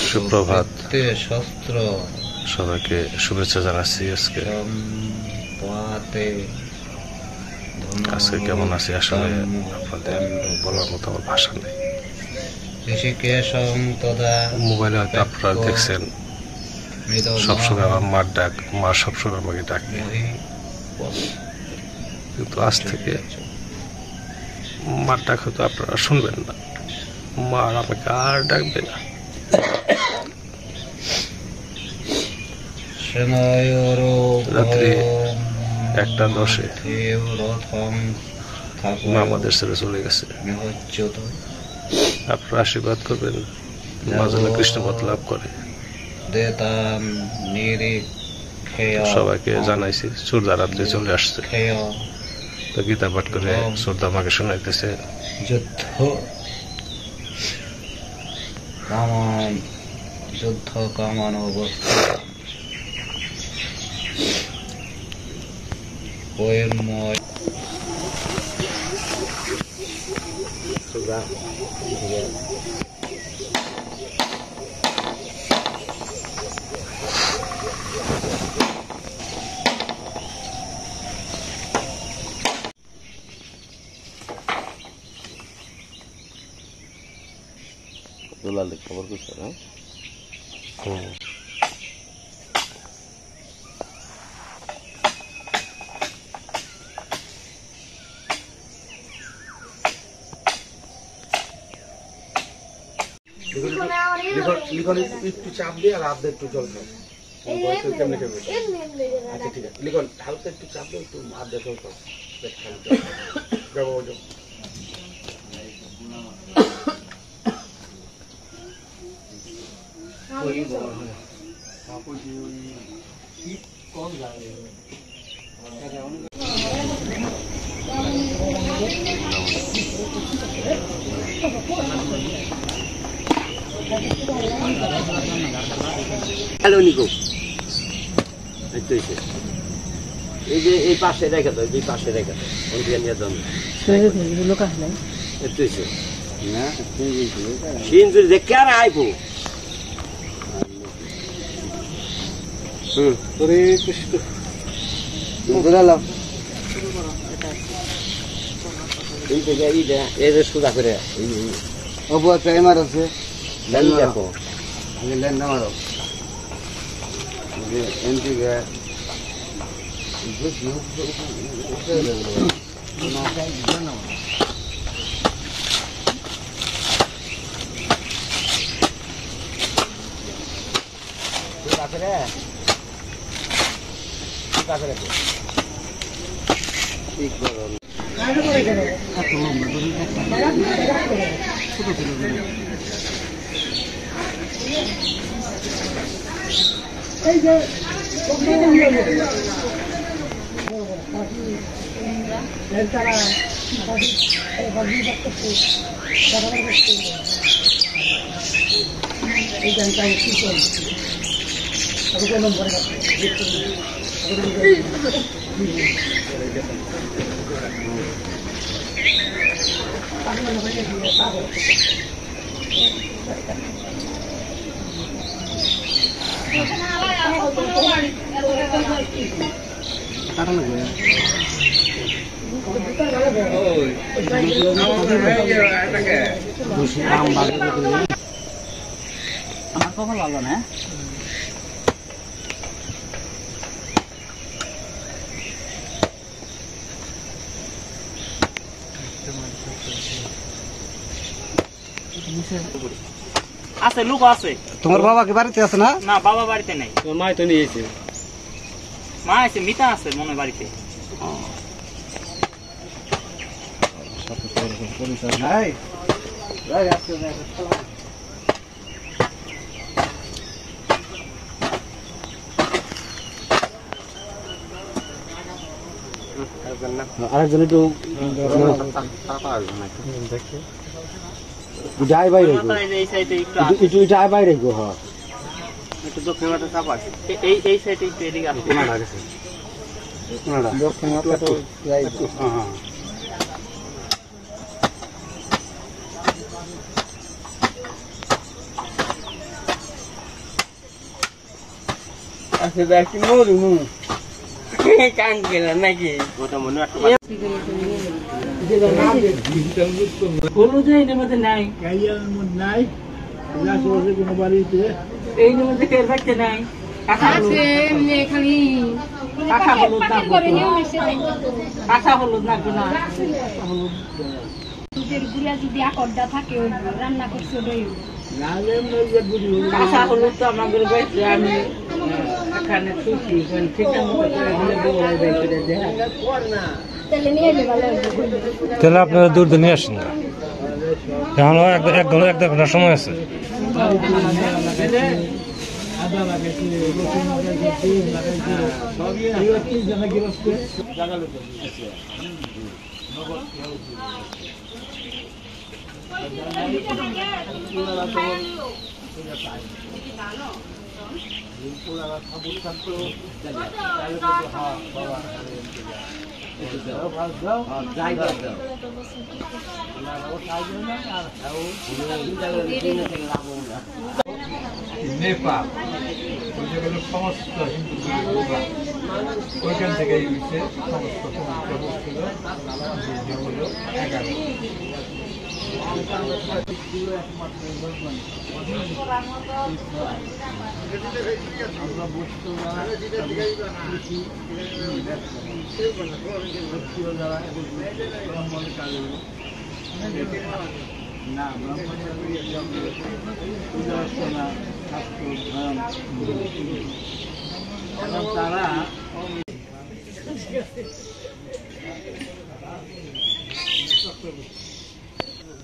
সুপ্রভাত সবাইকে শুভেচ্ছা জানাচ্ছি। আজকে কেমন আছি আসলে আপনাদের বলার মতো আমার ভাষা নেই। মোবাইলে হয়তো আপনারা দেখছেন সবসময় আমার মার ডাক, মা সবসময় আমাকে ডাকে, কিন্তু আজ থেকে মার ডাক হয়তো আপনারা শুনবেন না, মা আমাকে আর ডাকবে না। রাত্রি 1:10 মা আমাদের ছেড়ে চলে গেছে। আপনারা আশীর্বাদ করবেন মা যেন কৃষ্ণপথ লাভ করে। সবাইকে জানাইছি সূর্যা রাত্রে চলে আসছে, তো গীতা পাঠ করে শ্রদ্ধা মাকে শোনাইতেছে। যুদ্ধ কামান অবস্থা বইয়েরময় দুলালে খবর করছে না। লিখন একটু চাপ দিয়ে আর হাত একটু জল খাও। আচ্ছা ঠিক আছে, লিখন হালকা একটু চাপ দিয়ে একটু হাত দিয়ে জল খাও। হ্যালো নিকো, এই যে এই পাশে রেখে দাও, এই পাশে রেখে দাও, অন্যদিকে নিয়ে দাও। সিনজুরি দেখে আর আইবো। হরে কৃষ্ণ এই যে সুদা করে অপু একটা এমার আছে, দেখো ল্যান্ড আমারও এনটিকে আমার কখন লাগলো না। আছে লোক আছে। তোমার বাবা কি বাড়িতে আছে না? না, বাবা বাড়িতে নাই। মা তো নিয়েছে, মা আছে, মিতা আছে মনে বাড়িতে। আরেকজন একটু যাই বাইরে এই সাইডে একটু যাই বাইরে গো। হ্যাঁ একটু দক্ষিণ মাঠে চাপ আছে, এই সাইডে একটু এদিকে আছে। দক্ষিণ মাঠে তো যাই। হ্যাঁ আচ্ছা দেখি মরু কান গেলাম নাকি ওটা মনে একটা হলুদ এইটার মধ্যে নাই এইটার মধ্যে কেউ থাকতে নাই কাঁচা হলুদ কাঁচা হলুদ না না গুড়া যদি আকর্দা থাকে রান্না করছে কাঁচা হলুদ তো আমাদের বাড়িতে আমি এখানে শুকি ঠিক মতো তাহলে নিয়ে এলে ভালো তাহলে আপনারা দূর দিয়ে নিয়ে আসেন না এখন এক ঘন্টা সময় আছে নেপাল সমস্ত হিন্দু ওইখান থেকে সমস্ত হলো 11 না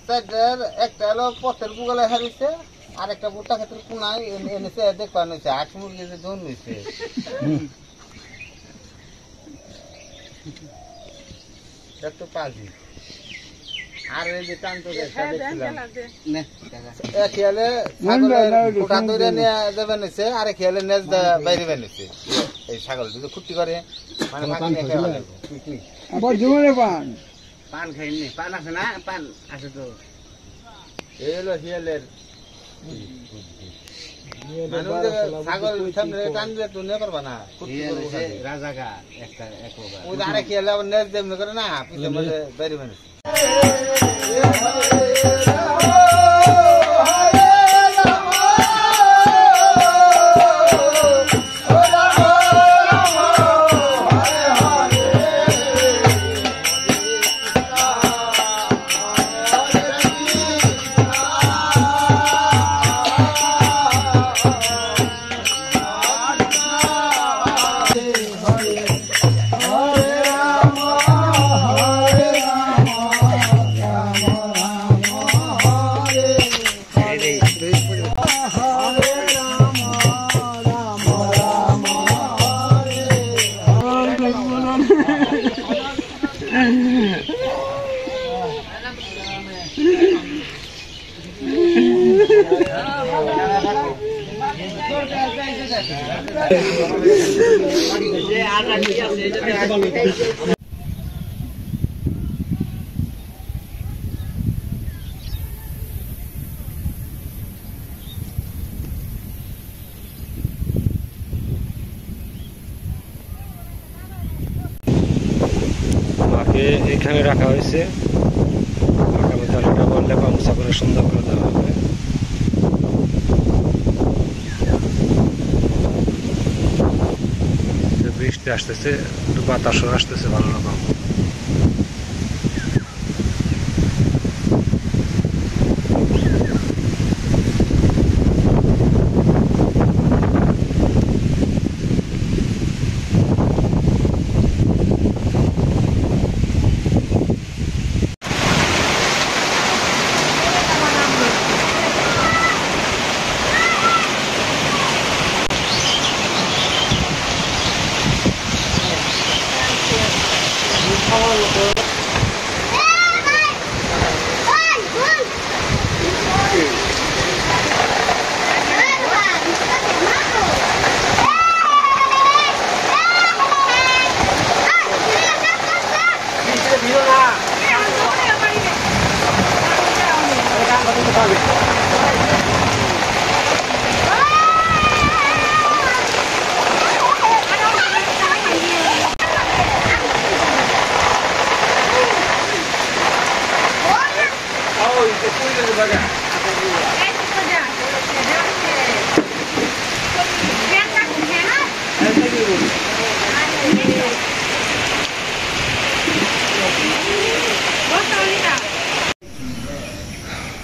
তারা একটা হলো পথের গুগলে হারিয়েছে আর একটা ভুট্টা ক্ষেত্রে কোনায় এনেছে দেখবা নিয়েছে 8 মুরগি যে জন নিয়েছে একটু পাজি আর এই যে টানতো দেখছিলাম খেয়ালে গোটা দইরে নিয়ে দেবে নিছে আর খেয়ালে নেজ বাইরে বেনিছে এই ছাগল যদি খুঁটি করে মানে পান খাইনি পান আছে না পান আছে তো এই হলো শিয়ালের ছাগল সামনে টান দিলে তো নিয়ে পারবা না রাজাগা একটা একবার ওই আরে খেয়ালে আবার নেজ দেবে করে না পিছনে বাইরে বেনিছে এখানে রাখা হয়েছে আগামী তারিখটা বললে গামছা করে সুন্দর করে দেওয়া হবে বৃষ্টি আসতেছে একটু বাতাসও আসতেছে ভালো রকম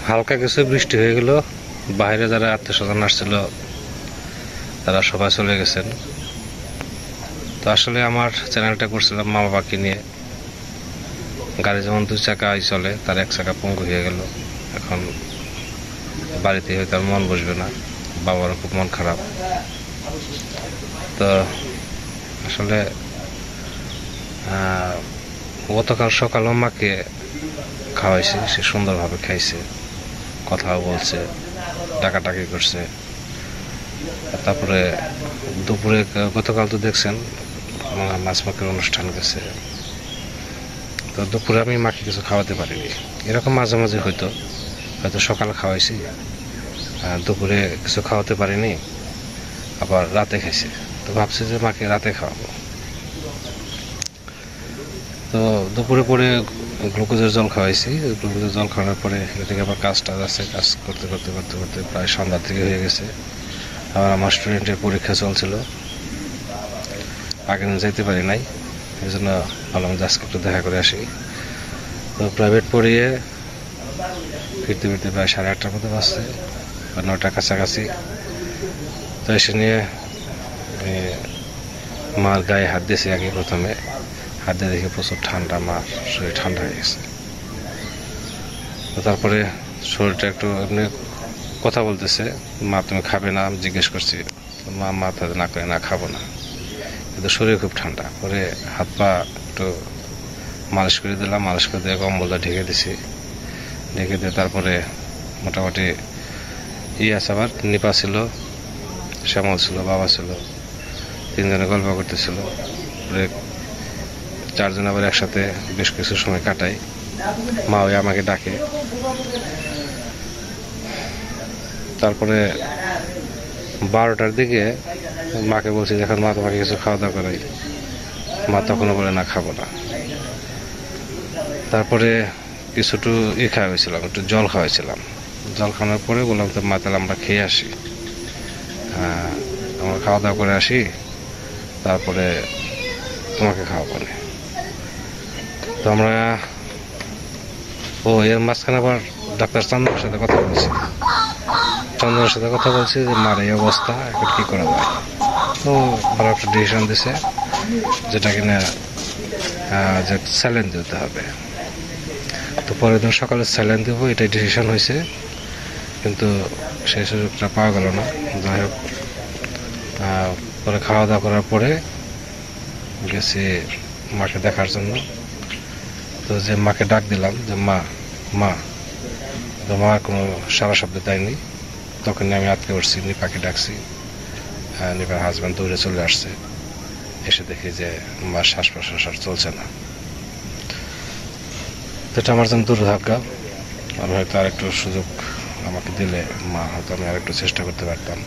হালকা কিছু বৃষ্টি হয়ে গেল, বাইরে যারা আত্মীয় স্বজন আসছিল তারা সবাই চলে গেছেন। তো আসলে আমার চ্যানেলটা করছিলাম মা বাবাকে নিয়ে। গাড়ি যেমন 2 চাকায় চলে, তার 1 চাকা পঙ্গু হয়ে গেল। এখন বাড়িতে হয়তো আর মন বসবে না, বাবারও খুব মন খারাপ। তো আসলে গতকাল সকালে মাকে খাওয়াইছে, সে সুন্দরভাবে খাইছে, কথাও বলছে, ডাকাডাকি করছে। তারপরে দুপুরে গতকাল তো দেখছেন মাছ মাখের অনুষ্ঠান গেছে। তো দুপুরে আমি মাকে কিছু খাওয়াতে পারিনি। এরকম মাঝে মাঝে হয়তো সকালে খাওয়াইছি, দুপুরে কিছু খাওয়াতে পারিনি, আবার রাতে খাইছে। তো ভাবছি যে মাকে রাতে খাওয়াবো। তো দুপুরে পরে গ্লুকোজের জল খাওয়াইছি। গ্লুকোজের জল খাওয়ানোর পরে এদিকে আবার কাজটা আছে, কাজ করতে করতে করতে করতে প্রায় সন্ধ্যার থেকে হয়ে গেছে। আবার আমার স্টুডেন্টের পরীক্ষা চলছিল, আগের দিন যাইতে পারি নাই, এই জন্য ভাবলাম যে আজকে একটু দেখা করে আসি। তো প্রাইভেট পড়িয়ে ফিরতে ফিরতে প্রায় 8:30টার মতো বাজছে, বা 9টার কাছাকাছি। তো এসে নিয়ে মার গায়ে হাত দিয়েছি আগে। প্রথমে হাত দিয়ে দেখে প্রচুর ঠান্ডা, মার শরীর ঠান্ডা হয়ে গেছে। তো তারপরে শরীরটা একটু এমনি কথা বলতেছে, মা তুমি খাবে না? আমি জিজ্ঞেস করছি, মা মাথা না করে না খাবো না, কিন্তু শরীর খুব ঠান্ডা। পরে হাত পা একটু মালিশ করে দিলাম, মালিশ করে দিয়ে কম্বলটা ঢেকে দিছি। ঢেকে দিয়ে তারপরে মোটামুটি আছে, আবার নিপা ছিল, শ্যামল ছিল, বাবা ছিল, 3 জনে গল্প করতেছিল। 4 জন আবার একসাথে বেশ কিছু সময় কাটাই। মা ওই আমাকে ডাকে। তারপরে 12টার দিকে মাকে বলছি, যখন মা তোমাকে কিছু খাওয়া দাওয়া করাই, মা তখনও বলে না খাবো না। তারপরে কিছুটু খাওয়া হয়েছিলাম, একটু জল খাওয়াইছিলাম। জল খাওয়ানোর পরে বললাম তো মা তাহলে আমরা খেয়ে আসি, আমরা খাওয়া দাওয়া করে আসি, তারপরে তোমাকে খাওয়াবো না। তো আমরা এর মাঝখানে আবার ডাক্তার চন্দনের সাথে কথা বলছি। চন্দনের সাথে কথা বলছি যে মার এই অবস্থা, এখন কি করা যায়। তো ভালো একটা ডিসিশন দিছে, যেটা কিনা যে স্যালাইন দিতে হবে। তো পরের দিন সকালে স্যালাইন দেবো, এটাই ডিসিশন হয়েছে, কিন্তু সেই সুযোগটা পাওয়া গেল না। যাই হোক, পরে খাওয়া দাওয়া করার পরে গেছি মাকে দেখার জন্য। তো যে মাকে ডাক দিলাম যে মা মা, তো মা কোনো সারা শব্দ দেয়নি। তখন আমি আটকে উঠছি, নিপাকে ডাকছি। নিপার হাজব্যান্ড দৌড়ে চলে আসছে। এসে দেখি যে মার শ্বাস প্রশ্বাস আর চলছে না। এটা আমার জন্য দুর্ভাগ্য। আর হয়তো আর একটু সুযোগ আমাকে দিলে মা হয়তো আমি আর একটু চেষ্টা করতে পারতাম।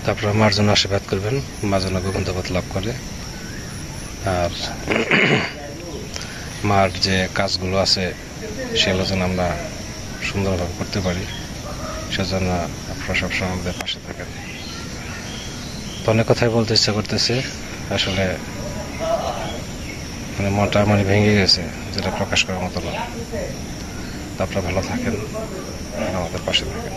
তারপরে মার জন্য আশীর্বাদ করবেন, মা যেন গোবিন্দপথ লাভ করে। আর মার যে কাজগুলো আছে সেগুলো যেন আমরা সুন্দরভাবে করতে পারি, সেজন্য আপনারা সবসময় আমাদের পাশে থাকেন। তো অনেক কথাই বলতে ইচ্ছা করতেছে, আসলে মানে মনটা মানে ভেঙে গেছে, যেটা প্রকাশ করার মতো না। আপনারা ভালো থাকেন, আমাদের পাশে থাকেন।